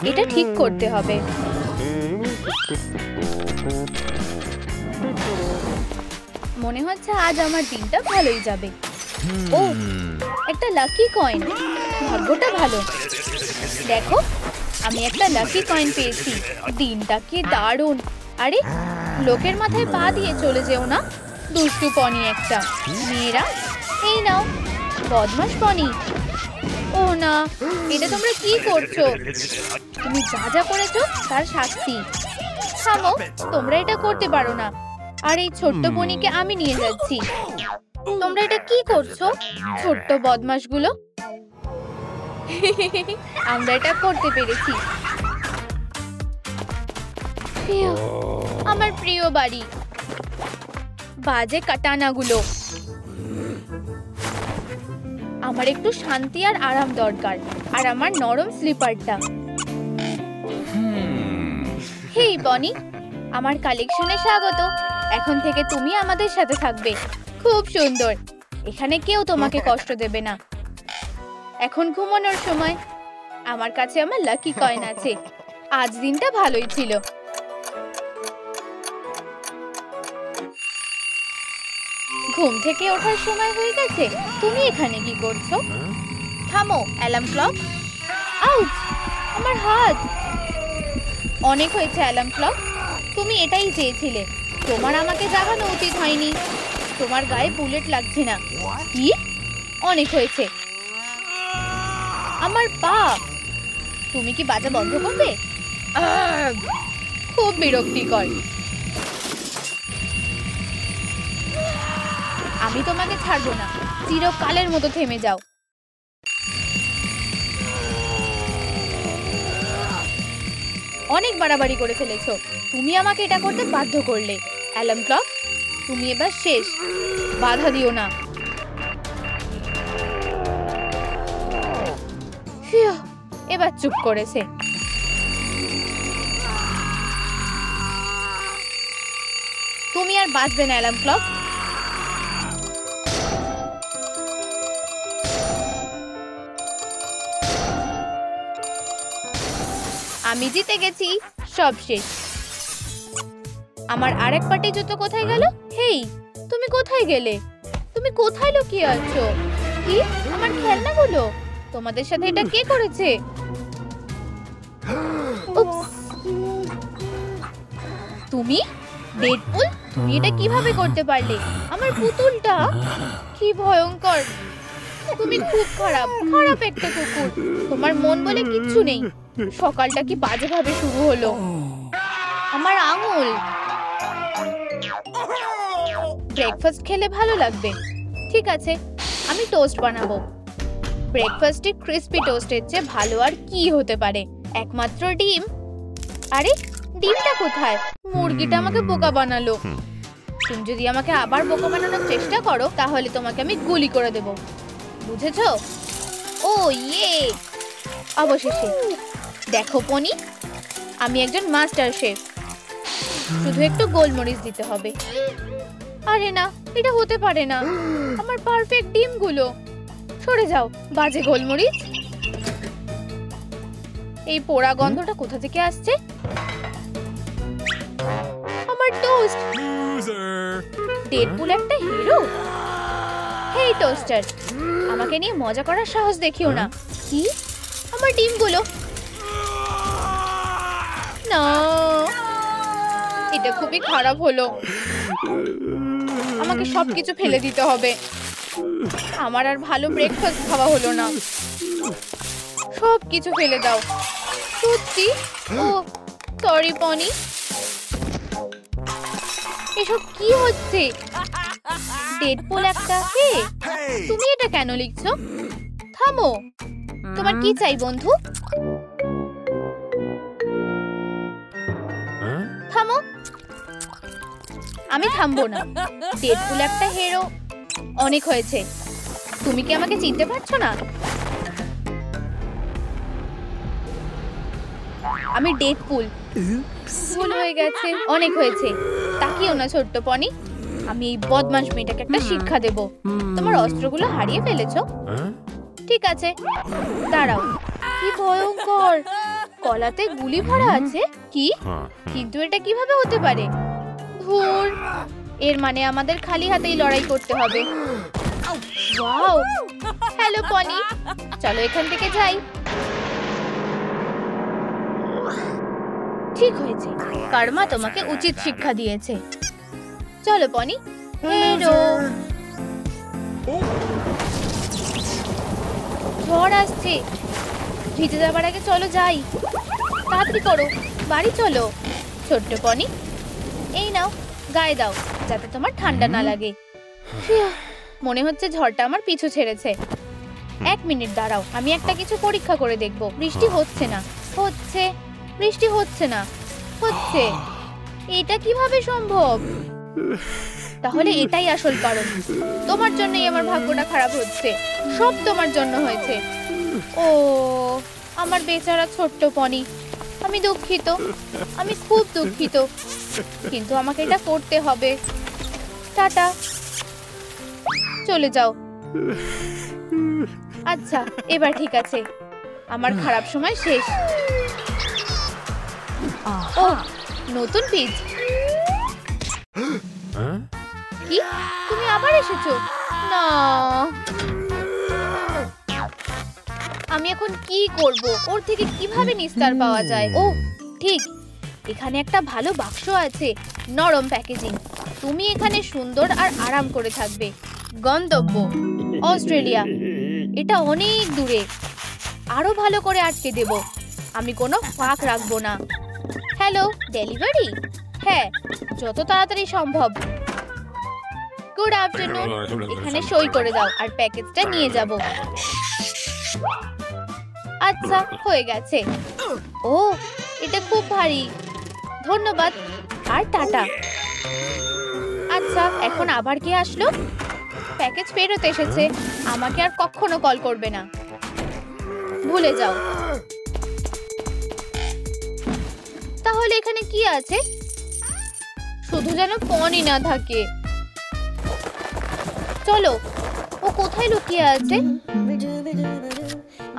এটা ঠিক করতে হবে। মনে হচ্ছে আজ আমার দিনটা ভালোই যাবে। ও, একটা লাকি কয়েন। ভাগ্যটা ভালো। দেখো, আমি একটা লাকি কয়েন পেয়েছি। দিনটা কি দারুণ। আরে, লোকের মাথায় পা দিয়ে চলে যেও না, দুষ্টু পনি একটা। মেয়েরা, এই নাও, বদমাশ পনি। ও না, এটা তোমরা কি করছো? তুমি যা যা করেছো তার শাস্তি। থামো, তোমরা এটা করতে পারো না। আর এই ছোট্ট পনিকে আমি নিয়ে যাচ্ছি। তোমরা এটা কি করছো, ছোট্ট বদমাশগুলো? আমরা এটা করতে পেরেছি। আমার প্রিয় বাড়ি। বাজে কাটানাগুলো। আমার একটু শান্তি আর আরাম দরকার। আর আমার নরম স্লিপারটা। হেই বনি, আমার কালেকশনে স্বাগত। এখন থেকে তুমি আমাদের সাথে থাকবে। খুব সুন্দর। এখানে কেউ তোমাকে কষ্ট দেবে না। এখন ঘুমানোর সময়। আমার কাছে আমার লাকি কয়েন আছে। আজ দিনটা ভালোই ছিল। ঘুম থেকে ওঠার সময় হয়ে গেছে। তুমি এখানে কি করছো? থামো, অ্যালার্ম ক্লক। আউচ, আমার হাত। অনেক হয়েছে অ্যালার্ম ক্লক। তুমি এটাই চেয়েছিলে। তোমার আমাকে জাগানো উচিত হয়নি। তোমার গায়ে বুলেট লাগছে না। কি? অনেক হয়েছে। আমার পা। তুমি কি বাজা বন্ধ করবে? খুব বিরক্তিকর। আমি তোমাকে ছাড়বো না। চিরকালের মতো থেমে যাও। অনেক বাড়াবাড়ি করে ফেলেছো। তুমি আমাকে এটা করতে বাধ্য করলে। অ্যালার্ম ক্লক, তুমি এবার শেষ। বাধা দিও না। এবার চুপ করেছে। তুমি আর বাঁচবে না অ্যালার্ম ক্লক। আমি জিতে গেছি। সব শেষ। আমার আরেক পাটি জুতো কোথায় গেল? হেই, তুমি কোথায় গেলে? তুমি কোথায় লুকিয়ে আছো? কি, আমার খেলনাগুলো? তোমাদের সাথে এটা কে করেছে? তুমি ডেডপুল, তুমি এটা কিভাবে করতে পারলে? আমার পুতুলটা। কি ভয়ঙ্কর। তুমি খুব খারাপ, খারাপ একটা কুকুর। তোমার মন বলে কিচ্ছু নেই। সকালটা কি বাজেভাবে শুরু হলো। আমার আঙুল। ব্রেকফাস্ট খেলে ভালো লাগবে। ঠিক আছে, আমি টোস্ট বানাবো। ব্রেকফাস্টে ক্রিসপি টোস্টের চেয়ে ভালো আর কি হতে পারে? একমাত্র ডিম। আরে, ডিমটা কোথায়? মুরগিটা আমাকে বোকা বানালো। তুমি যদি আমাকে আবার বোকা বানানোর চেষ্টা করো তাহলে তোমাকে আমি গুলি করে দেব। বুঝেছো? ও ইয়ে, অবশেষে। দেখো পনি, আমি একজন মাস্টার শেফ। শুধু একটু গোলমরিচ দিতে হবে। আরে না, এটা হতে পারে না। আমার পারফেক্ট ডিমগুলো। সরে যাও, বাজে গোলমরিচ। এই পোড়া গন্ধটা কোথা থেকে আসছে? আমার টোস্ট। ডেডপুল একটা হিরো। হেই টোস্টার, আমাকে নিয়ে মজা করার সাহস দেখিও না। কি? আমার ডিমগুলো। না, এটা খুবই খারাপ হলো। আমাকে সবকিছু ফেলে দিতে হবে। আমার আর ভালো ব্রেকফাস্ট খাওয়া হলো না। সবকিছু ফেলে দাও। সত্যি? ও সরি পনি। এসব কি হচ্ছে? ডেডপুল একটা। হে, তুমি এটা কেন লিখছো? থামো। তোমার কি চাই বন্ধু? থামো। আমি থামবো না। ডেডপুল একটা হিরো। অনেক হয়েছে। তুমি কি আমাকে চিনতে পারছো না? আমি ডেডপুল। ভুল হয়ে গেছে। অনেক হয়েছে। তাকিও না ছোট্ট পনি। আমি এই বদমাশ মেয়েটাকে একটা শিক্ষা দেব। তোমার অস্ত্রগুলো হারিয়ে ফেলেছো? ঠিক আছে, দাঁড়াও। কি ভয়ঙ্কর! কলাতে গুলি ভরা আছে। কি? কিন্তু এটা কিভাবে হতে পারে? ধুর, এর মানে আমাদের খালি হাতেই লড়াই করতে হবে। ওয়াও! হ্যালো পনি, চলো এখান থেকে যাই। ঠিক হয়েছে, কর্মা তোমাকে উচিত শিক্ষা দিয়েছে। চলো পনি, হেরো। ঝড় আসছে, ভিজে যাবার আগে চলো যাই। তাড়াতাড়ি করো, বাড়ি চলো। ছোট্ট পনি, এই নাও, গায়ে দাও যাতে তোমার ঠান্ডা না লাগে। মনে হচ্ছে ঝড়টা আমার পিছু ছেড়েছে। 1 মিনিট দাঁড়াও, আমি একটা কিছু পরীক্ষা করে দেখব। বৃষ্টি হচ্ছে না, হচ্ছে, বৃষ্টি হচ্ছে না, হচ্ছে। এটা কিভাবে সম্ভব? তাহলে এটাই আসল কারণ। তোমার জন্যই আমার ভাগ্যটা খারাপ হচ্ছে। সব তোমার জন্য হয়েছে। ও আমার বেচারা ছোট্ট পনি, আমি দুঃখিত, আমি খুব দুঃখিত, কিন্তু আমাকে এটা করতে হবে। টাটা, চলে যাও। আচ্ছা, এবার ঠিক আছে, আমার খারাপ সময় শেষ। ও, নতুন পিচ। কি, তুমি আবার এসেছো? না, আমি এখন কি করব? ওর থেকে কিভাবে নিস্তার পাওয়া যায়? ও ঠিক, এখানে একটা ভালো বাক্স আছে, নরম প্যাকেজিং। তুমি এখানে সুন্দর আর আরাম করে থাকবে। গন্তব্য অস্ট্রেলিয়া, এটা অনেক দূরে। আরো ভালো করে আটকে দেব, আমি কোনো ফাঁক রাখবো না। Hello, delivery? হ্যাঁ, যত তাড়াতাড়ি সম্ভব। গুড আফটারনুন, এখানে সই করে দাও আর প্যাকেজটা নিয়ে যাব। আচ্ছা, হয়ে গেছে। ও, এটা খুব ভারী, ধন্যবাদ আর টাটা। আচ্ছা, এখন আবার কে আসলো? প্যাকেজ ফেরত এসেছে, আমাকে আর কখনো কল করবে না, ভুলে যাও। তাহলে এখানে কি আছে? শুধু যেন পনি না থাকে। চলো, ও কোথায় লুকিয়ে আছে?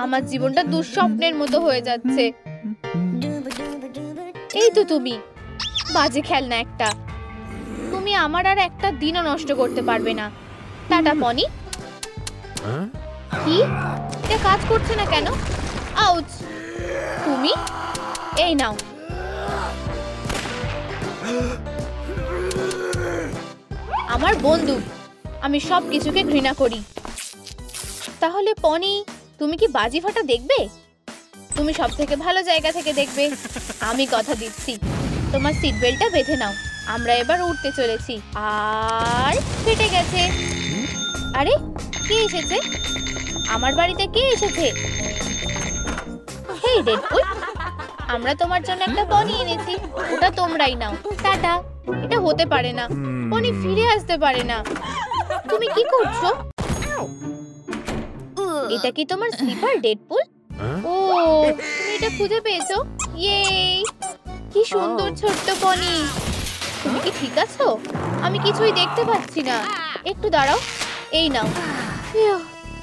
আমার জীবনটা দুঃস্বপ্নের মতো হয়ে যাচ্ছে। এই তো তুমি, বাজে খেলনা একটা। তুমি আমার আর একটা দিনও নষ্ট করতে পারবে না। টাটা পনি। কি, এটা কাজ করছে না কেন? আউচ! তুমি, এই নাও। আমার বন্দুক, আমি সব কিছুকে ঘৃণা করি। তাহলে পনি, তুমি কি বাজি ফাটা দেখবে? তুমি সব থেকে ভালো জায়গা থেকে দেখবে, আমি কথা দিচ্ছি। তোমার সিট বেল্টটা বেঁধে নাও, আমরা এবার উঠতে চলেছি। আর ফেটে গেছে। আরে, কে এসেছে? আমার বাড়িতে কে এসেছে? হেই ডেডপুল, আমরা তোমার জন্য একটা পনি এনেছি, ওটা তোমরাই নাও। টাটা। এটা হতে পারে না, পনি ফিরে আসতে পারে না। তুমি কি করছো? এটা কি তোমার স্লিপার ডেডপুল? ও, তুমি এটা খুঁজে পেয়েছো? ইয়ে, কি সুন্দর ছোট্ট পনি। তুমি কি ঠিক আছো? আমি কিছুই দেখতে পাচ্ছি না, একটু দাঁড়াও। এই নাও।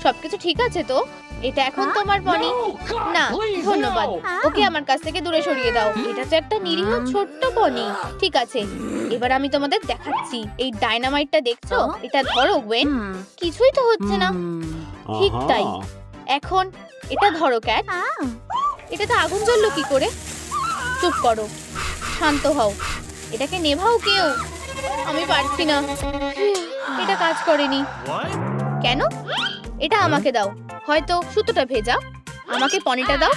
সবকিছু ঠিক আছে তো? এটা এখন তোমার পনি। না, ধন্যবাদ, ওকে আমার কাছ থেকে দূরে সরিয়ে দাও। এটা তো একটা নিরীহ ছোট্ট পনি। ঠিক আছে, এবার আমি তোমাদের দেখাচ্ছি। এই ডায়নামাইটটা দেখছো? এটা ধরো ওয়েন। কিছুই তো হচ্ছে না। ঠিক তাই, এখন এটা ধরো ক্যাট। এটা তো আগুন জ্বললো কি করে? চুপ করো, শান্ত হও, এটাকে নেভাও কেউ। আমি পারছি না, এটা কাজ করেনি। কেন? এটা আমাকে দাও, হয়তো সুতোটা ভেজা। আমাকে পনিটা দাও।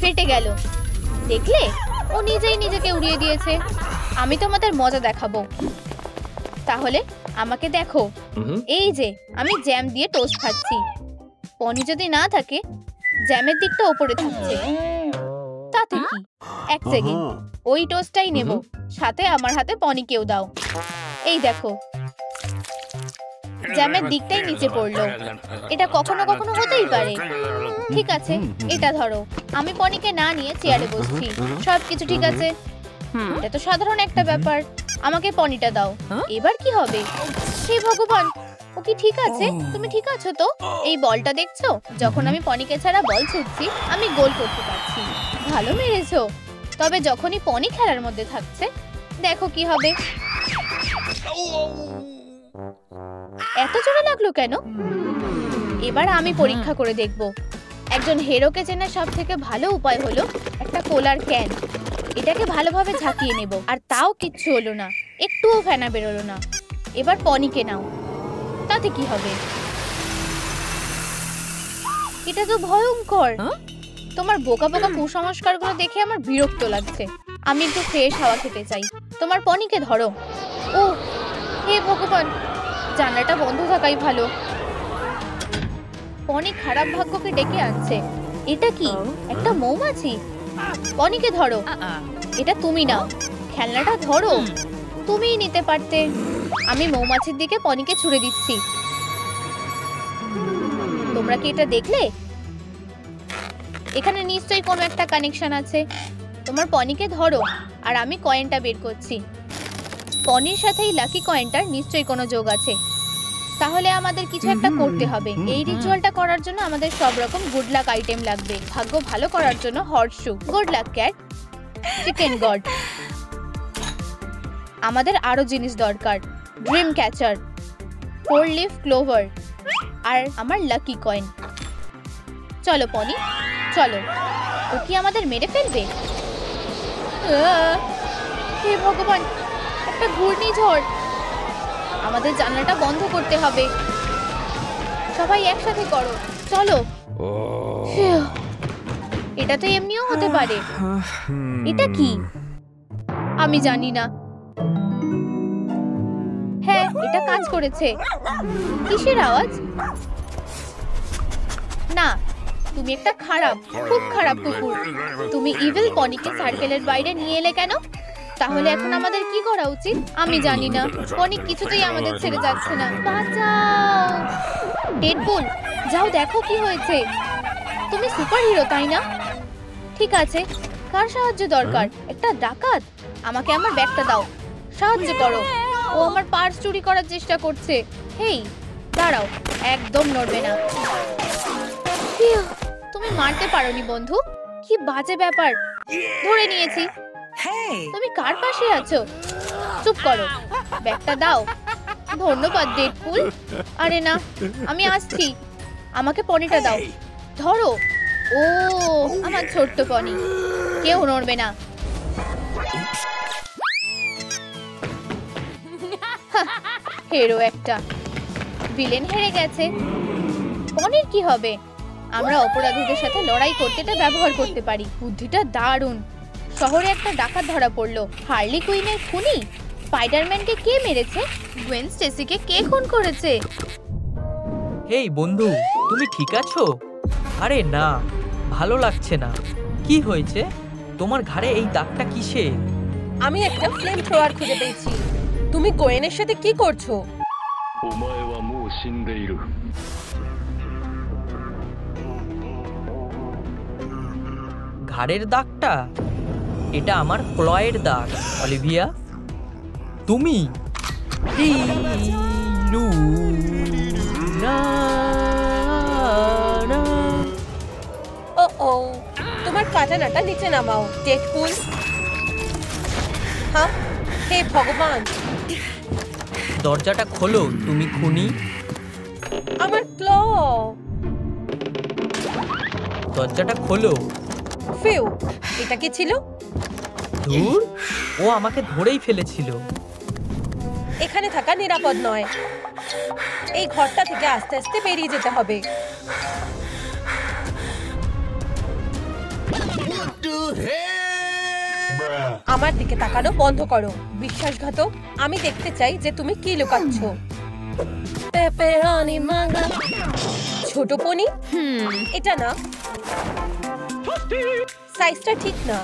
ফেটে গেল, দেখলে? ও নিজেই নিজেকে উড়িয়ে দিয়েছে। আমি তোমাদের মজা দেখাবো। তাহলে আমাকে দেখো, এই যে আমি জ্যাম দিয়ে টোস্ট খাচ্ছি। পনি যদি না থাকে, জ্যামের দিকটা উপরে থাকছে, তাতে কি? 1 সেকেন্ড, ওই টোস্টটাই নেব, সাথে আমার হাতে পনি কেউ দাও। এই দেখো, জ্যামের দিকটাই নিচে পড়লো। এটা কখনো কখনো হতেই পারে। ঠিক আছে, এটা ধরো। আমি পনিকে না নিয়ে চেয়ারে বসছি। সবকিছু ঠিক আছে। এটা তো সাধারণ একটা ব্যাপার। আমাকে পনিটা দাও। এবার কি হবে? হে ভগবান, ও কি ঠিক আছে? তুমি ঠিক আছো তো? এই বলটা দেখছো? যখন আমি পনিকে ছাড়া বল ছুটছি আমি গোল করতে পারছি। ভালো মেরেছো। তবে যখনই পনি খেলার মধ্যে থাকছে দেখো কি হবে। এত জোরে লাগলো কেন? এবার আমি পরীক্ষা করে দেখব। একজন হিরোকে চেনার সবথেকে ভালো উপায় হলো একটা কোলার ক্যান। এটাকে ভালোভাবে ঝাঁকিয়ে নেব, আর তাও কিচ্ছু হলো না, একটুও ফেনা বেরোলো না। এবার পনিকে নাও, তাতে কি হবে? এটা তো ভয়ঙ্কর। তোমার বোকা বোকা কুসংস্কারগুলো দেখে আমার বিরক্ত লাগছে। আমি একটু ফ্রেশ হাওয়া খেতে চাই। তোমার পনিকে ধরো। ও হে ভগবান, জানলাটা বন্ধ থাকাই ভালো। পনি খারাপ ভাগ্যকে ডেকে আনছে। এটা কি একটা মৌমাছি? পনিকে ধরো। এটা তুমি নাও, খেলনাটা ধরো। তুমিই নিতে পারতে। আমি মৌমাছির দিকে পনিকে ছুড়ে দিচ্ছি। তোমরা কি এটা দেখলে? এখানে নিশ্চয়ই কোনো একটা কানেকশন আছে। তোমার পনিকে ধরো, আর আমি কয়েনটা বের করছি। পনির সাথে এই লাকি কয়েনটার নিশ্চয়ই কোনো যোগ আছে। তাহলে আমাদের কিছু একটা করতে হবে। এই রিচুয়ালটা করার জন্য আমাদের সব রকম গুড লাক আইটেম লাগবে। ভাগ্য ভালো করার জন্য horse shoe, good luck cat, chicken god. আমাদের আরো জিনিস দরকার, ড্রিম ক্যাচার, 4 লিফ ক্লোভার, আর আমার লাকি কয়েন। চলো পনি, চলো। ও কি আমাদের মেরে ফেলবে? হে ভগবান, একটা ঘূর্ণিঝড়। আমাদের জানলাটা বন্ধ করতে হবে। সবাই একসাথে করো, চলো। এটা তো এমনিও হতে পারে। এটা কি? আমি জানি না। হ্যাঁ, এটা কাজ করেছে। কিসের আওয়াজ? না, তুমি একটা খারাপ, খুব খারাপ কুকুর। তুমি ইভিল পনিকে সার্কেলের বাইরে নিয়ে এলে কেন? তাহলে এখন আমাদের কি করা উচিত? আমি জানি না। পনি কিছুতেই আমাদের ছেড়ে যাচ্ছে না। বাঁচাও ডেডপুল, যাও দেখো কি হয়েছে। তুমি সুপারহিরো তাই না? ঠিক আছে, কার সাহায্য দরকার? একটা ডাকাত? আমাকে আমার ব্যাগটা দাও, সাহায্য করো। ও আমার পার্স চুরি করার চেষ্টা করছে। হেই দাঁড়াও, একদম নড়বে না। তুমি মারতে পারোনি বন্ধু। কি বাজে ব্যাপার। ধরে নিয়েছি। তুমি কার পাশে আছো? চুপ করো, ব্যাগটা দাও। ধন্যবাদ ডেডপুল। আরে না, আমি আসছি। আমাকে পনিটা দাও, ধরো। ও আমার ছোট্ট পনি, কেউ নড়বে না। হেরো একটা। ভিলেন হেরে গেছে। পনির কি হবে? আমরা অপরাধীদের সাথে লড়াই করতে এটা ব্যবহার করতে পারি। বুদ্ধিটা দারুণ। শহরে একটা ডাকাত ধরা পড়লো। হার্লি কুইনের খুনি? স্পাইডারম্যানকে কে মেরেছে? গ্বেন স্টেসিকে কে খুন করেছে? হেই বন্ধু, তুমি ঠিক আছো? আরে না, ভালো লাগছে না। কি হয়েছে? তোমার ঘাড়ে এই দাগটা কিসের? আমি একটা ফ্লেম থ্রোয়ার খুঁজে পেয়েছি। তুমি গোয়েনের সাথে কি করছো? ঘাড়ের দাগটা? এটা আমার ক্লয়ের দাগ, অলিভিয়া। তুমি ও ও, তোমার কাটানাটা নিচে নামাও ডেডপুল। হ্যাঁ, হে ভগবান। দরজাটা খোলো, তুমি খুনি। আমার ক্ল। দরজাটা খোলো। ফিউ, এটা কি ছিল? ধুর, ও আমাকে ধরেই ফেলেছিল। এখানে থাকা নিরাপদ নয়। এই ঘরটা থেকে আস্তে আস্তে বেরিয়ে যেতে হবে। আমার দিকে তাকানো বন্ধ করো, বিশ্বাসঘাতক। আমি দেখতে চাই যে তুমি কি লুকাচ্ছ। ছোট পনি? এটা না, সাইজটা ঠিক না।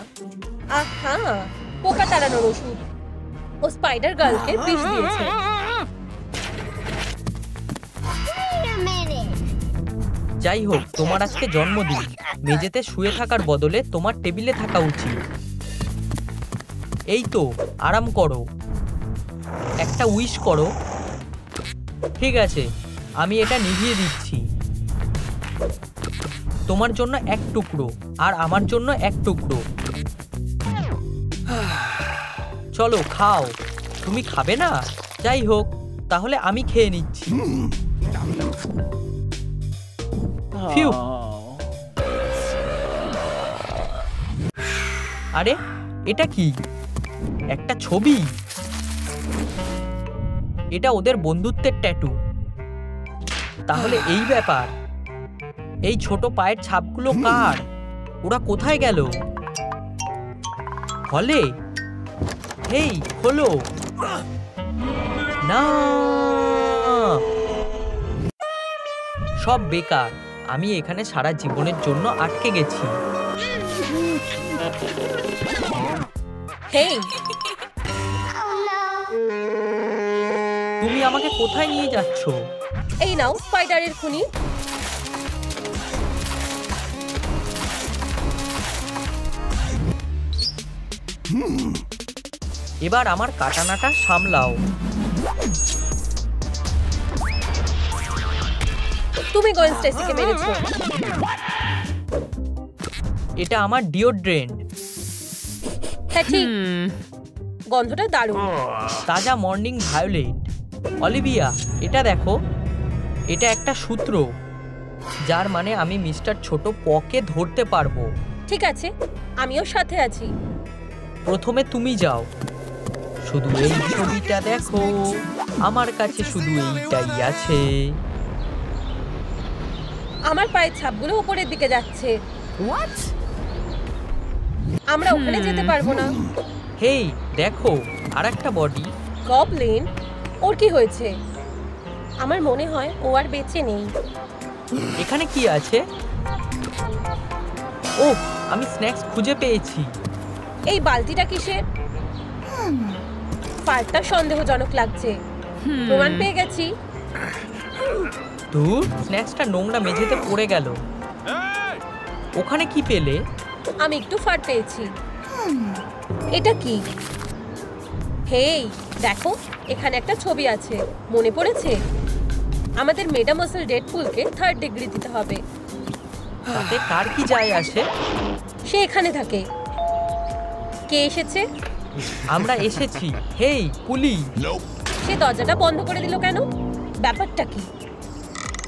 আহা, পোকা তাড়ানোর ওষুধ। ও স্পাইডার গার্লকে বিষ দিয়েছে। যাই হোক, তোমার আজকে জন্মদিন। মেঝেতে শুয়ে থাকার বদলে তোমার টেবিলে থাকা উচিত। এই তো, আরাম করো। একটা উইশ করো। ঠিক আছে, আমি এটা নিভিয়ে দিচ্ছি। তোমার জন্য এক টুকরো আর আমার জন্য এক টুকরো। চলো খাও। তুমি খাবে না? যাই হোক, তাহলে আমি খেয়ে নিচ্ছি। ফিউ। আরে এটা কি? একটা ছবি। এটা ওদের বন্ধুত্বের ট্যাটু। তাহলে এই ব্যাপার। এই ছোট পায়ের ছাপগুলো কার? ওরা কোথায় গেল? হলে? হেই, খোলো না। সব বেকার। আমি এখানে সারা জীবনের জন্য আটকে গেছি। হেই, তুমি আমাকে কোথায় নিয়ে যাচ্ছ? এই নাও স্পাইডারের খুনি। এবার আমার কাটানাটা সামলাও। তুমি গোয়েন স্টেসিকে মেরেছো। এটা আমার ডিওড্রেন্ট। হ্যাঁ ঠিক, গন্ধটা দারুণ। তাজা মর্নিং ভায়োলেট। অলিভিয়া, এটা দেখো। এটা একটা সূত্র, যার মানে আমি মিস্টার ছোট পকে ধরতে পারবো। ঠিক আছে, আমিও সাথে আছি। প্রথমে তুমি যাও। শুধু এই ছবিটা দেখো। আমার কাছে শুধু এইটাই আছে। আমার পায়ের ছাপগুলো উপরের দিকে যাচ্ছে। আমরা ওখানে যেতে পারবো না। হেই দেখো, আর একটা বডি। গবলিন, ওর কি হয়েছে? আমার মনে হয় ও আর বেঁচে নেই। এখানে কি আছে? ও, আমি স্ন্যাক্স খুঁজে পেয়েছি। এই বালতিটা কিসের? ফায়ারটা সন্দেহজনক লাগছে। প্রমাণ পেয়ে গেছি। ধুর, স্ন্যাক্সটা নোংরা মেঝেতে পড়ে গেল। ওখানে কি পেলে? আমি একটু ফায়ার পেয়েছি। এটা কি? হেই দেখো, এখানে একটা ছবি আছে। মনে পড়েছে? আমাদের মেডামসেল ডেডপুলকে 3rd ডিগ্রি দিতে হবে। তাতে কার কি যায় আসে? সে এখানে থাকে। কে এসেছে? আমরা এসেছি। হেই পুলি। সে দরজাটা বন্ধ করে দিল কেন? ব্যাপারটা কি?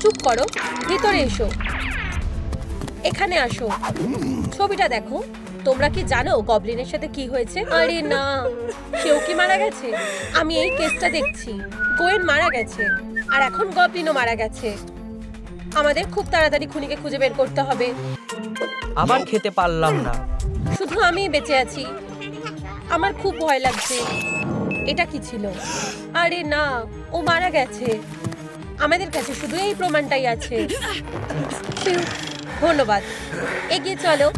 চুপ করো, ভিতরে এসো। এখানে আসো। ছবিটা দেখো। তোমরা কি জানো গবলিনের সাথে কি হয়েছে? আরে না, সেও কি মারা গেছে? আমি এই কেসটা দেখছি। গোয়েন মারা গেছে, আর এখন গবলিনও মারা গেছে। আমাদের খুব তাড়াতাড়ি খুনিকে খুঁজে বের করতে হবে। আবার খেতে পারলাম না। শুধু আমিই বেঁচে আছি। আমার খুব ভয় লাগছে। এটা কি ছিল? আরে না, ও মারা গেছে। আমাদের কাছে শুধু এই প্রমাণটাই আছে। ফিউ, ধন্যবাদ। এগিয়ে চলো।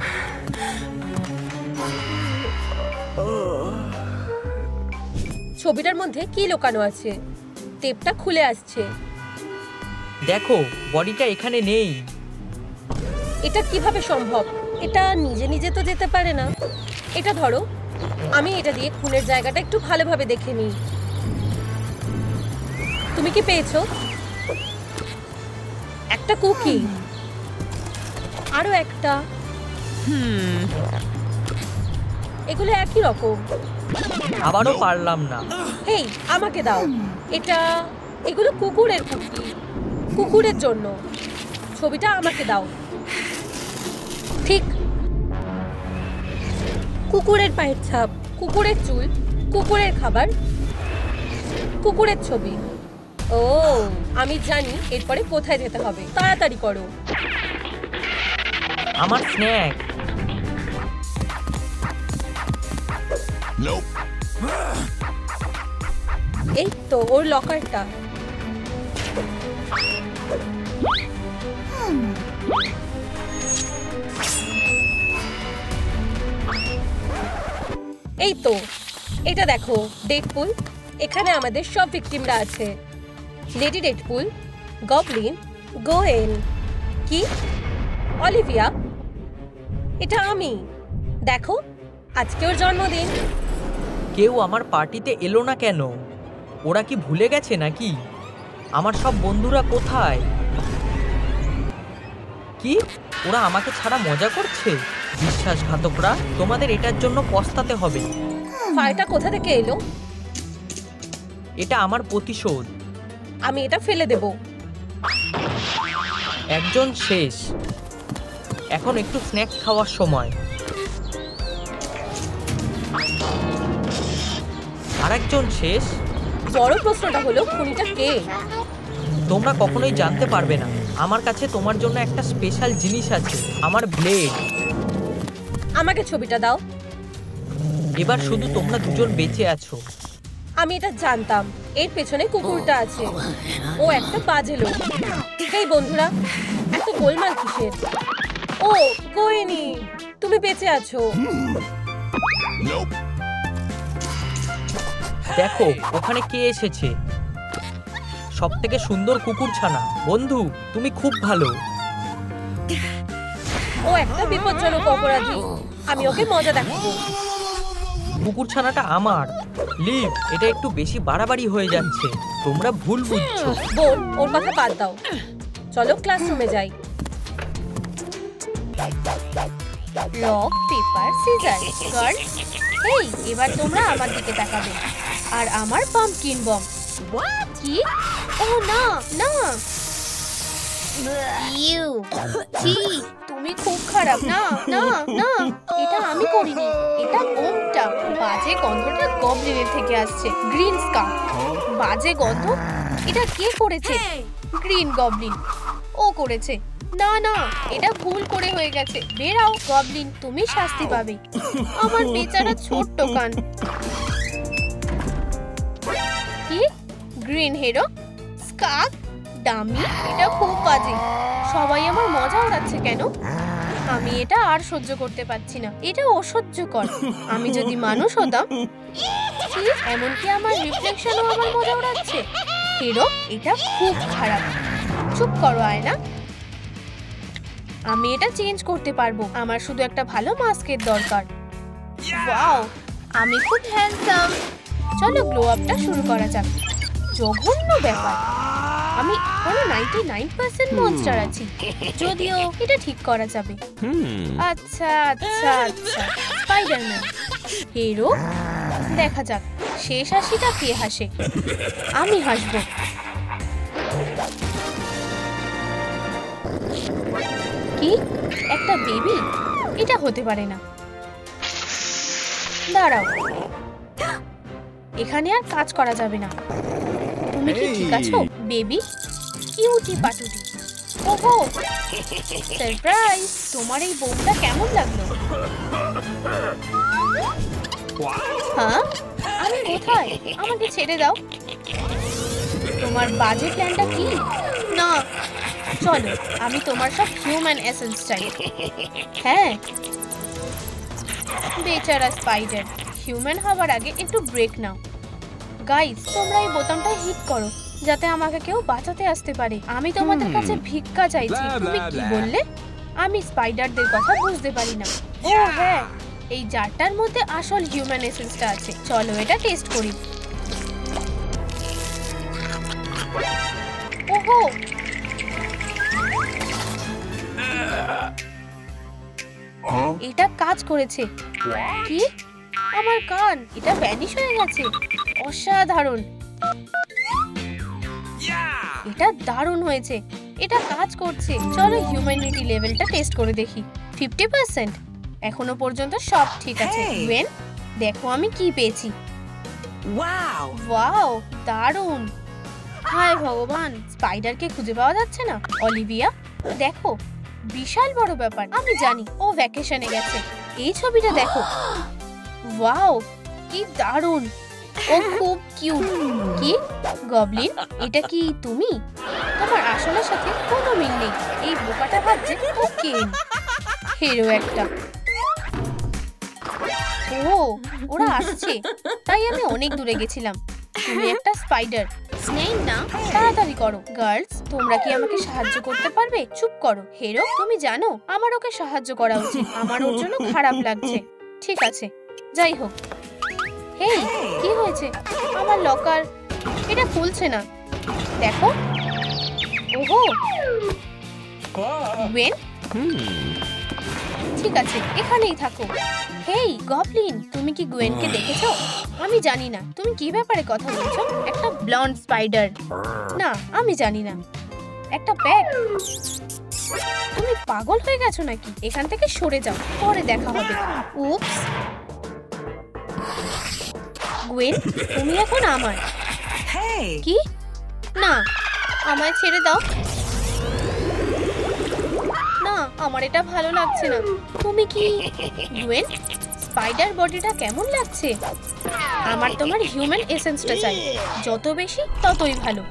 ছবিটার মধ্যে কি লুকানো আছে? টেপটা খুলে আসছে। দেখো, বডিটা এখানে নেই। এটা কিভাবে সম্ভব? এটা নিজে নিজে তো যেতে পারে না। এটা ধরো, আমি এটা দিয়ে খুনের জায়গাটা একটু ভালোভাবে দেখে নিই। তুমি কি পেয়েছো? একটা কুকি, আরো একটা। এগুলো একই রকম। আবারও পারলাম না। হেই, আমাকে দাও এটা। এগুলো কুকুরের কুকি, কুকুরের জন্য। ছবিটা আমাকে দাও। ঠিক, কুকুরের পায়ের ছাপ, কুকুরের চুল, কুকুরের খাবার, কুকুরের ছবি। ও, আমি জানি এরপরে কোথায় যেতে হবে। তাড়াতাড়ি করো। আমার স্ন্যাক। এই তো ওর লকারটা। এই তো, এটা দেখো ডেডপুল। এখানে আমাদের সব ভিকটিমরা আছে। Lady Deadpool, Goblin, Gwyn. কি? অলিভিয়া? এটা আমি। দেখো, আজকে ওর জন্মদিন। কেউ আমার পার্টিতে এলো না কেন? ওরা কি ভুলে গেছে নাকি? আমার সব বন্ধুরা কোথায়? কি, ওরা আমাকে ছাড়া মজা করছে? বিশ্বাসঘাতকরা, তোমাদের এটার জন্য পস্তাতে হবে। ফায়ারটা কোথা থেকে এলো? এটা আমার প্রতিশোধ। আমি এটা ফেলে দেব। একজন শেষ। এখন একটু স্ন্যাক্স খাওয়ার সময়। আরেকজন শেষ। বড় প্রশ্নটা হলো খুনিটা কে? তোমরা কখনোই জানতে পারবে না। আমার কাছে তোমার জন্য একটা স্পেশাল জিনিস আছে, আমার ব্লেড। আমাকে ছবিটা দাও। এবার শুধু তোমরা দুজন বেঁচে আছো। আমি এটা জানতাম। এর পেছনে কুকুরটা আছে। ও একটা বাজে লোক। এই বন্ধুরা, এত গোলমাল কিসের? ও কোয়েনি, তুমি বেঁচে আছো। দেখো ওখানে কে এসেছে, সব থেকে সুন্দর কুকুর ছানা। বন্ধু, তুমি খুব ভালো। ও একটা বিপজ্জনক অপরাধী। আমি ওকে মজা দেখাবো। কুকুর ছানাটা আমার। লিভ, এটা একটু বেশি বাড়াবাড়ি হয়ে যাচ্ছে। তোমরা ভুল বুঝছো। বোন, ওর কথা বাদ দাও। চলো ক্লাসরুমে যাই। Rock paper scissor. গার্লস, এই এবার তোমরা আমার দিকে তাকাবে। আর আমার পাম্পকিন বম। কি? ও না না, ইউ ছি, তুমি খুব খারাপ। না না না, এটা আমি করিনি, এটা বোমটা। বাজে গন্ধটা গবলিনের থেকে আসছে। গ্রিন স্কার। বাজে গন্ধ। এটা কে করেছে? Green Goblin. ও করেছে। না না, এটা ভুল করে হয়ে গেছে। বেরাও গবলিন, তুমি শাস্তি পাবে। আমার বেচারা ছোট্ট কান। কি? Green hero? স্কাক? ডামি? এটা খুব বাজে। সবাই আমার মজা উড়াচ্ছে কেন? আমি এটা আর সহ্য করতে পারছি না। এটা অসহ্যকর। আমি যদি মানুষ হতাম। কি? এমনকি আমার রিফ্লেকশনও আমার মজা উড়াচ্ছে। হিরো, এটা খুব খারাপ। চুপ করো আয়না। আমি এটা চেঞ্জ করতে পারবো। আমার শুধু একটা ভালো মাস্কের দরকার। ওয়াও, আমি খুব হ্যান্ডসাম। চলো গ্লো আপটা শুরু করা যাক। জঘন্য ব্যাপার। আমি এখনো 99% মনস্টার আছি। যদিও এটা ঠিক করা যাবে। আচ্ছা আচ্ছা আচ্ছা, স্পাইডারম্যান। হিরো, দেখা যাক শেষ হাসিটা কে হাসে। আমি হাসবো। কি? একটা বেবি? এটা হতে পারে না। দাঁড়াও, এখানে আর কাজ করা যাবে না। তুমি কি ঠিক আছো বেবি? কিউটি পাটুটি। ওহো, সারপ্রাইজ! তোমার এই বোমটা কেমন লাগলো? হ্যাঁ, আমি কোথায়? আমাকে ছেড়ে দাও। তোমার বাজে প্ল্যানটা কি? না, চলো, আমি তোমার সব হিউম্যান এসেন্স চাই। হ্যাঁ, বেচারা স্পাইডার। হিউম্যান হওয়ার আগে একটু ব্রেক নাও। গাইস, তোমরা এই বোতামটা হিট করো যাতে আমাকে কেউ বাঁচাতে আসতে পারে। আমি তোমাদের কাছে ভিক্ষা চাইছি। তুমি কি বললে? আমি স্পাইডারদের কথা বুঝতে পারি না। ও হ্যাঁ, এই জারটার মধ্যে আসল হিউম্যান এসেন্সটা আছে। চলো এটা টেস্ট করি। ওহো, এটা কাজ করেছে। কি? আমার কান, এটা ভ্যানিশ হয়ে গেছে। অসাধারণ। এটা দারুণ হয়েছে। এটা কাজ করছে। চলো হিউম্যানিটি লেভেলটা টেস্ট করে দেখি। 50%। এখনো পর্যন্ত সব ঠিক আছে। ওয়েন, দেখো আমি কি পেয়েছি। ওয়াও, দারুণ। হায় ভগবান, স্পাইডারকে খুঁজে পাওয়া যাচ্ছে না। অলিভিয়া, দেখো, বিশাল বড় ব্যাপার। আমি জানি ও ভ্যাকেশনে গেছে। এই ছবিটা দেখো। ওয়াও, কি দারুণ। ও খুব কিউট। কি গবলিন, এটা কি তুমি? তোমার আসলের সাথে কোনো মিল নেই। এই বোকাটা ভাবছে ও কেন। হিরো একটা। ও, ওরা আসছে, তাই আমি অনেক দূরে গেছিলাম। তুমি একটা স্পাইডার। স্নেক না, তাড়াতাড়ি করো। গার্লস, তোমরা কি আমাকে সাহায্য করতে পারবে? চুপ করো। হিরো, তুমি জানো আমার ওকে সাহায্য করা উচিত। আমার ওর জন্য খারাপ লাগছে। ঠিক আছে, যাই হোক। হেই, কি হয়েছে? আমার লকার, এটা খুলছে না। দেখো। ওহো, গুয়েন, ঠিক আছে, এখানেই থাকো। হেই গবলিন, তুমি কি গুয়েনকে দেখেছো? আমি জানি না তুমি কি ব্যাপারে কথা বলছো। একটা ব্লন্ড স্পাইডার। না, আমি জানি না। একটা ব্যাগ। তুমি পাগল হয়ে গেছো নাকি? এখান থেকে সরে যাও, পরে দেখা হবে। উপস। গুয়েন, তুমি এখন আমার। কি? না, আমায় ছেড়ে দাও। না, আমার এটা ভালো লাগছে না। তুমি কি গুয়েন? স্পাইডার বডিটা কেমন লাগছে? আমার তোমার হিউম্যান এসেন্সটা চাই, যত বেশি ততই ভালো।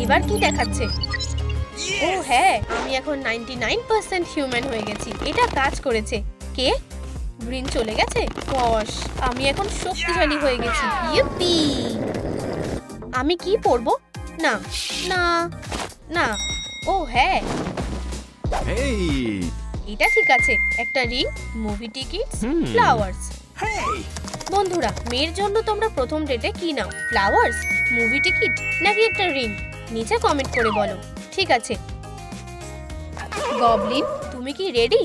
এবার কি দেখাচ্ছে? ও হ্যাঁ, আমি এখন 99% হিউম্যান হয়ে গেছি। এটা কাজ করেছে। কে? গ্রিন চলে গেছে? বস, আমি এখন শক্তিশালী হয়ে গেছি। ইউপি! আমি কি পরবো? না না না। ও হ্যাঁ, এটা ঠিক আছে। একটা রিং, মুভি টিকিটস, ফ্লাওয়ার্স। বন্ধুরা, মেয়ের জন্য তোমরা প্রথম ডেটে কি নাও? ফ্লাওয়ার্স, মুভি টিকিট নাকি একটা রিং? নিচে কমেন্ট করে বলো। ঠিক আছে গবলিন, তুমি কি রেডি?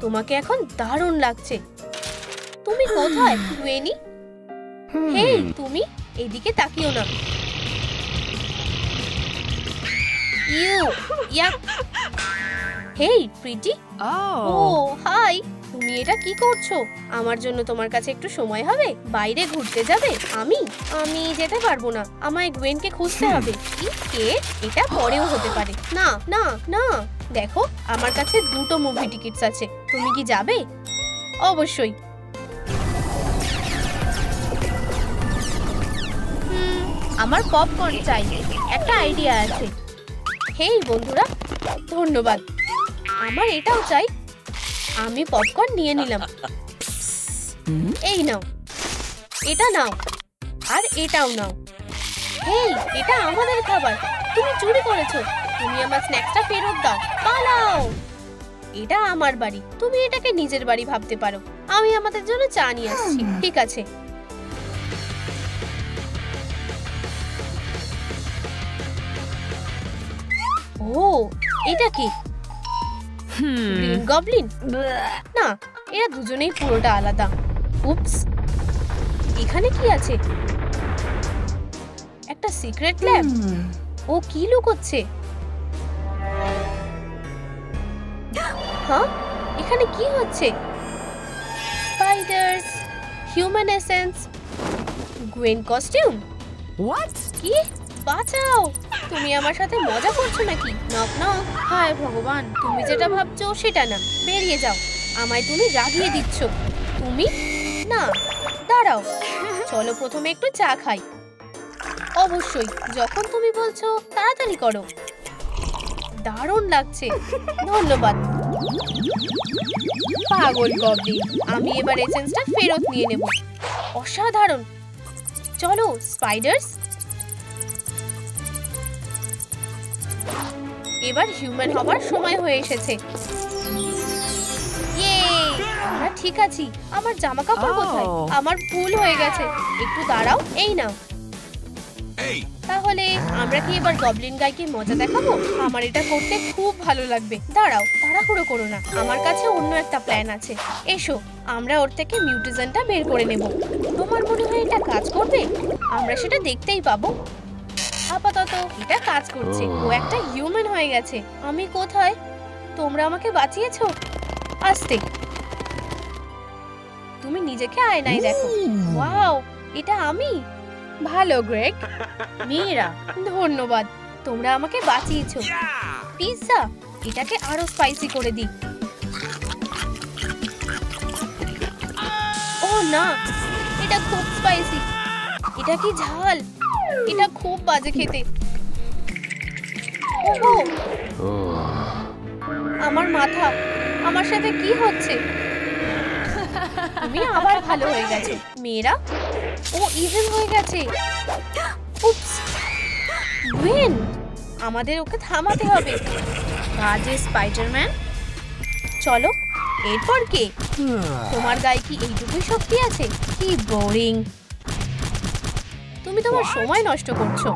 তোমাকে এখন দারুণ লাগছে। তুমি কোথায় গুয়েনি? হেই তুমি, এদিকে তাকিও না। হেই প্রিটি। ও হাই, তুমি এটা কি করছো? আমার জন্য তোমার কাছে একটু সময় হবে? বাইরে ঘুরতে যাবে? আমি যেতে পারবো না, আমায় গুয়েনকে খুঁজতে হবে। কি? কে? এটা পরেও হতে পারে। না না না, দেখো আমার কাছে 2টো মুভি টিকিটস আছে। তুমি কি যাবে? অবশ্যই। আমার পপকর্ন চাই। একটা আইডিয়া আছে। হেই বন্ধুরা, ধন্যবাদ। আমার এটাও চাই। আমি পপকর্ন নিয়ে নিলাম। এই নাও, এটা নাও, আর এটাও নাও। হেই, এটা আমাদের খাবার। তুমি চুরি করেছো। তুমি আমার স্ন্যাক্সটা ফেরত দাও। পালাও। এটা আমার বাড়ি, তুমি এটাকে নিজের বাড়ি ভাবতে পারো। আমি আমাদের জন্য চা নিয়ে আসছি। ঠিক আছে। ও, এটা কি? Green Goblin? না, এরা দুজনেই পুরোটা আলাদা। উপস, এখানে কি আছে? একটা সিক্রেট ল্যাব। ও কি লুকোচ্ছে? হ্যাঁ, এখানে কি হচ্ছে? স্পাইডারস, হিউম্যান এসেন্স, গুয়েন কস্টিউম। কি? বাঁচাও! তুমি আমার সাথে মজা করছো নাকি? Knock knock. হায় ভগবান, তুমি যেটা ভাবছো সেটা না। বেরিয়ে যাও, আমায় তুমি রাগিয়ে দিচ্ছ। তুমি? না, দাঁড়াও, চলো প্রথমে একটু চা খাই। অবশ্যই, যখন তুমি বলছো তাড়াতাড়ি করো। দারুণ লাগছে, ধন্যবাদ। পাগল গবলিন, আমি এবার এসেন্সটা ফেরত নিয়ে নেব। অসাধারণ। চলো স্পাইডার্স, এবার হিউম্যান হবার সময় হয়ে এসেছে। ইয়ে, আমরা ঠিক আছি। আমার জামা কাপড় কোথায়? আমার ভুল হয়ে গেছে। একটু দাঁড়াও, এই নাও। তাহলে আমরা কি এবার গবলিন গাইকে মজা দেখাবো? আমার এটা করতে খুব ভালো লাগবে। দাঁড়াও, তাড়াহুড়ো করো না, আমার কাছে অন্য একটা প্ল্যান আছে। এসো, আমরা ওর থেকে মিউটেশনটা বের করে নেব। তোমার মনে হয় এটা কাজ করবে? আমরা সেটা দেখতেই পাবো। আপাতত এটা কাজ করছে। ও একটা হিউম্যান হয়ে গেছে। আমি কোথায়? তোমরা আমাকে বাঁচিয়েছো। আস্তে, তুমি নিজেকে আয়নায় দেখো। ওয়াও, এটা আমি। ভালো গ্রেগ। মেয়েরা, ধন্যবাদ, তোমরা আমাকে বাঁচিয়েছো। পিৎজা, এটাকে আরো স্পাইসি করে দিই। ও না, এটা খুব স্পাইসি। এটা কি ঝাল? এটা খুব বাজে খেতে। ওহো, আমার মাথা, আমার সাথে কি হচ্ছে? তুমি আবার ভালো হয়ে গেছো। মেয়েরা, ও ইভিল হয়ে গেছে। উপস, গুয়েন, আমাদের ওকে থামাতে হবে। বাজে স্পাইডারম্যান। চলো এরপর কে? তোমার গায়ে কি এইটুকুই শক্তি আছে? কি বোরিং। তুমি তোমার সময় নষ্ট করছো।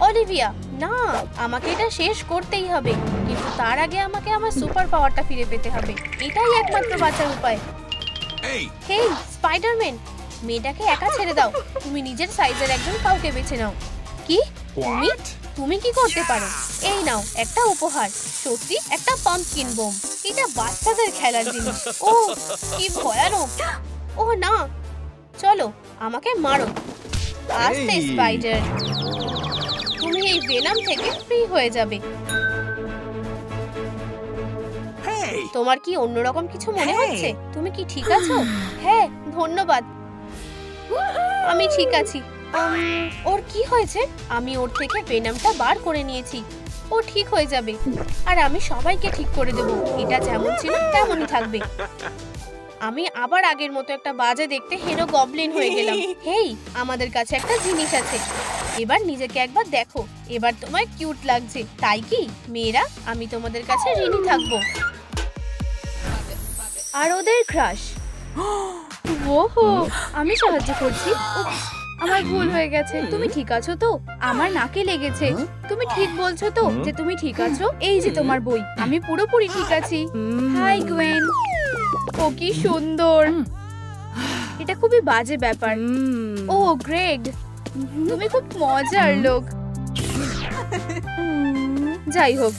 অলিভিয়া, না, আমাকে এটা শেষ করতেই হবে, কিন্তু তার আগে আমাকে আমার সুপার পাওয়ারটা ফিরে পেতে হবে। এটাই একমাত্র বাঁচার উপায়। হেই স্পাইডারম্যান, মেয়েটাকে একা ছেড়ে দাও। তুমি নিজের সাইজের একজন কাউকে বেছে নাও। কি? তুমি কি করতে পারো? এই নাও একটা উপহার, সত্যি একটা পাম্পকিন বোম। এটা বাচ্চাদের খেলার জিনিস। ও কি ভয়ানক। ও না, চলো আমাকে মারো। আস্তে স্পাইডার, তুমি এই ভেনাম থেকে ফ্রি হয়ে যাবে। তোমার কি অন্যরকম কিছু মনে হচ্ছে? তুমি কি ঠিক আছো? হ্যাঁ ধন্যবাদ, আমি ঠিক আছি। ওর কি হয়েছে? আমি ওর থেকে ভেনামটা বার করে নিয়েছি। ও ঠিক হয়ে যাবে, আর আমি সবাইকে ঠিক করে দেব। এটা যেমন ছিল তেমনই থাকবে। আমি আবার আগের মতো একটা বাজে দেখতে হিরো গবলিন হয়ে গেলাম। হেই, আমাদের কাছে একটা জিনিস আছে। এবার নিজেকে একবার দেখো। এবার তোমায় কিউট লাগছে, তাই কি মেয়েরা? আমি তোমাদের কাছে ঋণী থাকবো। আর ওদের ক্রাশ। ওহো, আমি সাহায্য করছি। আমার ভুল হয়ে গেছে। তুমি ঠিক আছো তো? আমার নাকে লেগেছে। তুমি ঠিক বলছো তো যে তুমি ঠিক আছো? এই যে তোমার বই, আমি পুরোপুরি ঠিক আছি। High Nguyen. ও কি সুন্দর। এটা খুবই বাজে ব্যাপার। ও গ্রেগ, তুমি খুব মজার লোক। যাই হোক,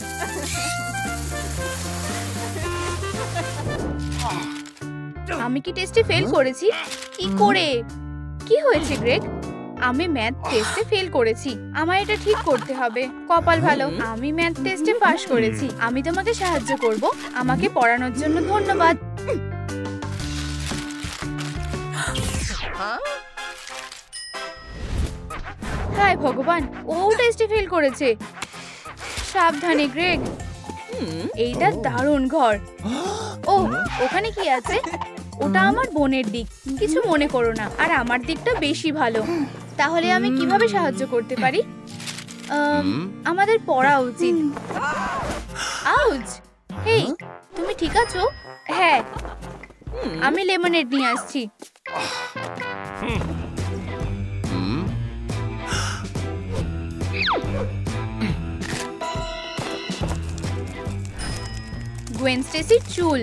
আমি কি টেস্টে ফেল করেছি? কি করে? কি হয়েছে গ্রেগ? আমি ম্যাথ টেস্টে ফেল করেছি। আমায় এটা ঠিক করতে হবে। কপাল ভালো, আমি ম্যাথ টেস্টে পাশ করেছি। আমি তোমাকে সাহায্য করব। আমাকে পড়ানোর জন্য ধন্যবাদ। হায় ভগবান, ও টেস্টে ফেল করেছে। সাবধানে গ্রেগ। এইটা দারুণ ঘর। ও, ওখানে কি আছে? ওটা আমার বোনের দিক, কিছু মনে করো না। আর আমার দিকটা বেশি ভালো। তাহলে আমি কিভাবে সাহায্য করতে পারি? আমাদের পড়া উচিত। আউচ! হেই, তুমি ঠিক আছো? হ্যাঁ, আমি লেমনেড নিয়ে আসছি। গুয়েন স্টেসির চুল।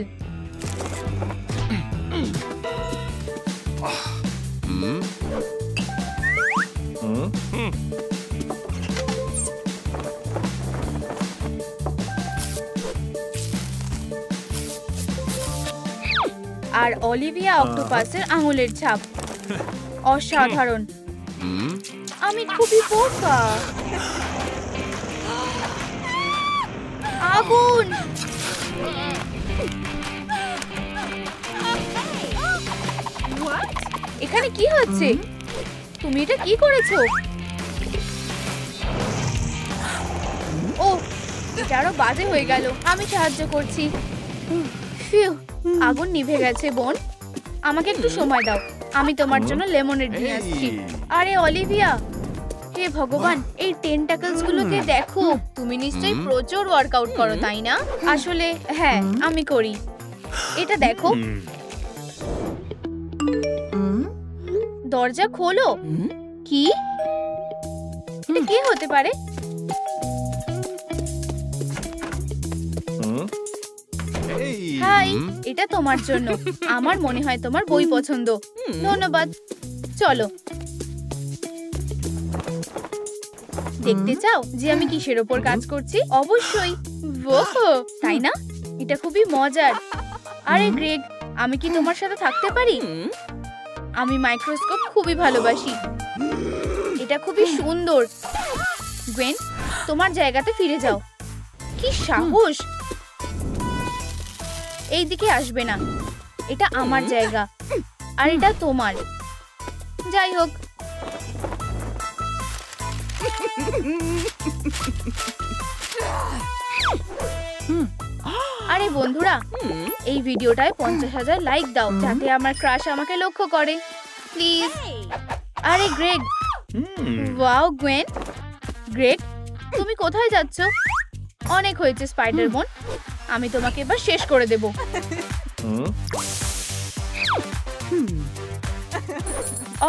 আর অলিভিয়া অক্টোপাসের আঙুলের ছাপ। অসাধারণ। আমি খুবই বোকা। আগুন! এখানে কি হচ্ছে? তুমি এটা কি করেছো? ও, এটা আরো বাজে হয়ে গেল। আমি সাহায্য করছি। ফিউ, আগুন নিভে গেছে বোন। আমাকে একটু সময় দাও, আমি তোমার জন্য লেমনেড নিয়ে আসছি। আরে অলিভিয়া, হে ভগবান, এই টেন্টাকলস গুলোকে দেখো। তুমি নিশ্চয়ই প্রচুর ওয়ার্কআউট করো, তাই না? আসলে হ্যাঁ, আমি করি। এটা দেখো। দরজা খোলো। কি? এটা কি হতে পারে? হাই, এটা তোমার জন্য। আমার মনে হয় তোমার বই পছন্দ। ধন্যবাদ। চলো, দেখতে চাও যে আমি কিসের ওপর কাজ করছি? অবশ্যই। ওহো, তাই না? এটা খুবই মজার। আরে গ্রেগ, আমি কি তোমার সাথে থাকতে পারি? আমি মাইক্রোস্কোপ খুবই ভালোবাসি। এটা খুবই সুন্দর। গুয়েন, তোমার জায়গাতে ফিরে যাও। কি সাহস! এই দিকে আসবে না। এটা আমার জায়গা, আর এটা তোমার। যাই হোক, আরে বন্ধুরা, এই ভিডিওটায় 50,000 লাইক দাও, যাতে আমার ক্রাশ আমাকে লক্ষ্য করে, প্লিজ। আরে গ্রেগ, ওয়াও গুয়েন। গ্রেগ, তুমি কোথায় যাচ্ছ? অনেক হয়েছে স্পাইডার বোন, আমি তোমাকে এবার শেষ করে দেব।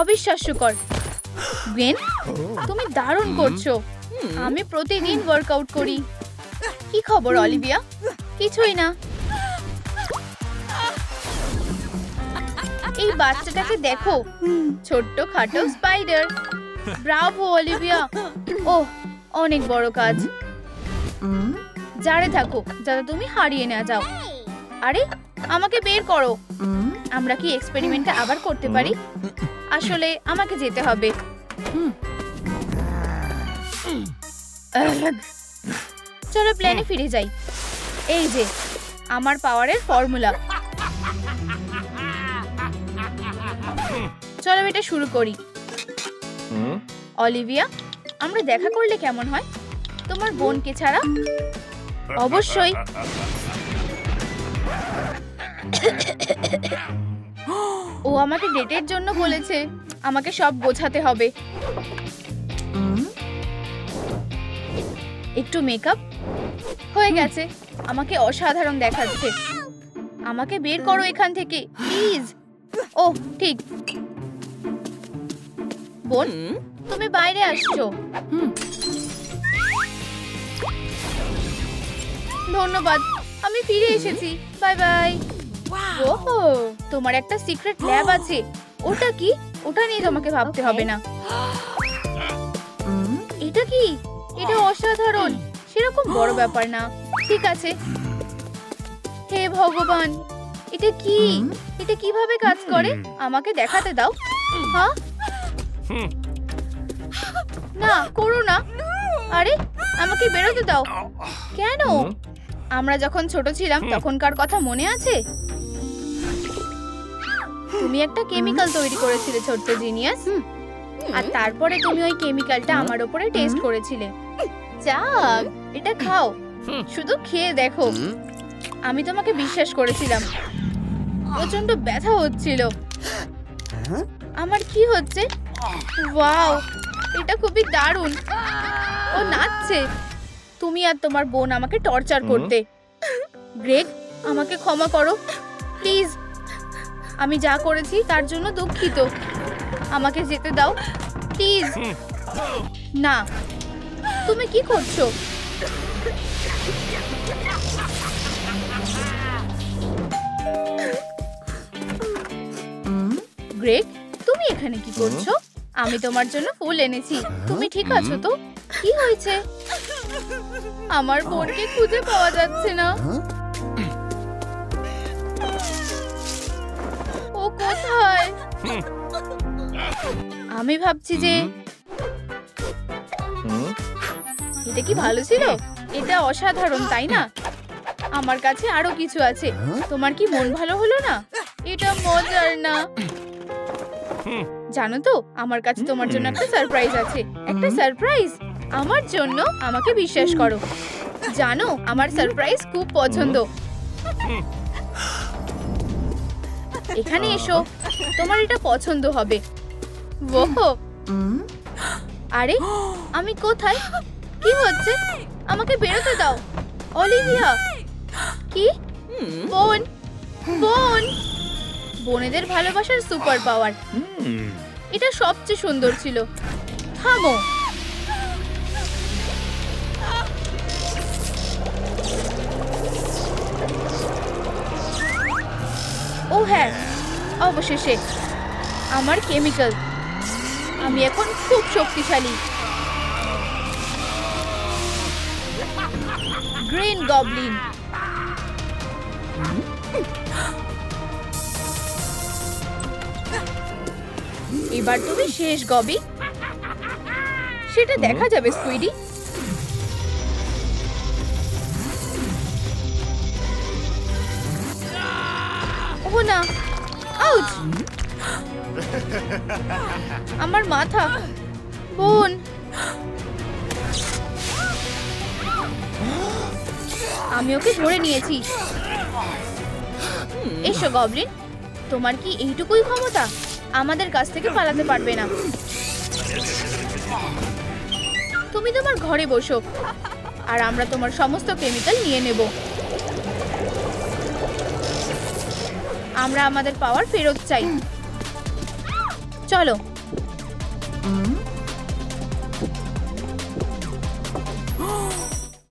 অবিশ্বাস্যকর গ্রেন, তুমি দারুণ করছো। আমি প্রতিদিন ওয়ার্কআউট করি। কি খবর অলিভিয়া? কিছুই না। এই বাচ্চাটাকে দেখো, ছোট্ট খাটো স্পাইডার। Bravo Olivia. ওহ, অনেক বড় কাজ। জারে থাকো যাতে তুমি হারিয়ে না যাও। আরে আমাকে বের করো। আমরা কি এক্সপেরিমেন্টটা আবার করতে পারি? আসলে আমাকে যেতে হবে। চলো প্ল্যানে ফিরে যাই। এই যে আমার পাওয়ারের ফর্মুলা। চলো এটা শুরু করি। অলিভিয়া, আমরা দেখা করলে কেমন হয়? তোমার বোনকে ছাড়া? অবশ্যই। ও আমাকে ডেটের জন্য বলেছে। আমাকে সব গোছাতে হবে। একটু মেকআপ হয়ে গেছে। আমাকে অসাধারণ দেখাচ্ছে। আমাকে বের করো এখান থেকে প্লিজ। ওহ ঠিক। বোন, তুমি বাইরে আসছো। ধন্যবাদ, আমি ফিরে এসেছি। Bye bye. ওহো, তোমার একটা সিক্রেট ল্যাব আছে। ওটা কি? ওটা নিয়ে তোমাকে ভাবতে হবে না। এটা কি? এটা অসাধারণ। সেরকম বড় ব্যাপার না। ঠিক আছে। হে ভগবান, এটা কি? এটা কিভাবে কাজ করে? আমাকে দেখাতে দাও। হ্যাঁ, না করো না। আরে আমাকে বেরোতে দাও। কেন? আমরা যখন ছোট ছিলাম তখনকার কথা মনে আছে? তুমি একটা কেমিক্যাল তৈরি করেছিলে ছোট্ট জিনিয়াস, আর তারপরে তুমি ওই কেমিক্যালটা আমার উপরে টেস্ট করেছিলে। যাক, এটা খাও, শুধু খেয়ে দেখো। আমি তোমাকে বিশ্বাস করেছিলাম। প্রচন্ড ব্যথা হচ্ছিল। আমার কি হচ্ছে? ওয়াও, এটা খুবই দারুণ। ও নাচছে। তুমি আর তোমার বোন আমাকে টর্চার করতে। গ্রেগ, আমাকে ক্ষমা করো প্লিজ। আমি যা করেছি তার জন্য দুঃখিত। আমাকে যেতে দাও প্লিজ। না, তুমি কি করছো? গ্রেগ, তুমি এখানে কি করছো? আমি তোমার জন্য ফুল এনেছি। তুমি ঠিক আছো তো? কি হয়েছে? আমার বোনকে খুঁজে পাওয়া যাচ্ছে না। ও কোথায়? আমি ভাবছি যে এটা কি ভালো ছিল? এটা অসাধারণ, তাই না? আমার কাছে আরো কিছু আছে। তোমার কি মন ভালো হলো না? এটা মজার না। জানো তো, আমার কাছে তোমার জন্য একটা সারপ্রাইজ আছে। একটা সারপ্রাইজ আমার জন্য? আমাকে বিশ্বাস করো। জানো, আমার সারপ্রাইজ খুব পছন্দ। এখানে এসো, তোমার এটা পছন্দ হবে। ওহো, আরে আমি কোথায়? কি হচ্ছে? আমাকে বেরোতে দাও। অলিভিয়া, কি? বোন, বোন। বোনেদের ভালোবাসার সুপার পাওয়ার। এটা সবচেয়ে সুন্দর ছিল। থামো। ও হ্যাঁ, অবশেষে আমার কেমিক্যাল। আমি এখন খুব শক্তিশালী। Green Goblin. এবার তুমি শেষ গবি। সেটা দেখা যাবে স্কুইডি। ও না, আউচ! আমার মাথা। বোন, আমি ওকে ধরে নিয়েছি। এসো গবলিন, তোমার কি এইটুকুই ক্ষমতা? আমাদের কাছ থেকে পালাতে পারবে না। তুমি তোমার ঘরে বসো। আর আমরা তোমার সমস্ত কেমিক্যাল নিয়ে নেব। আমরা আমাদের পাওয়ার ফেরত চাই। চলো।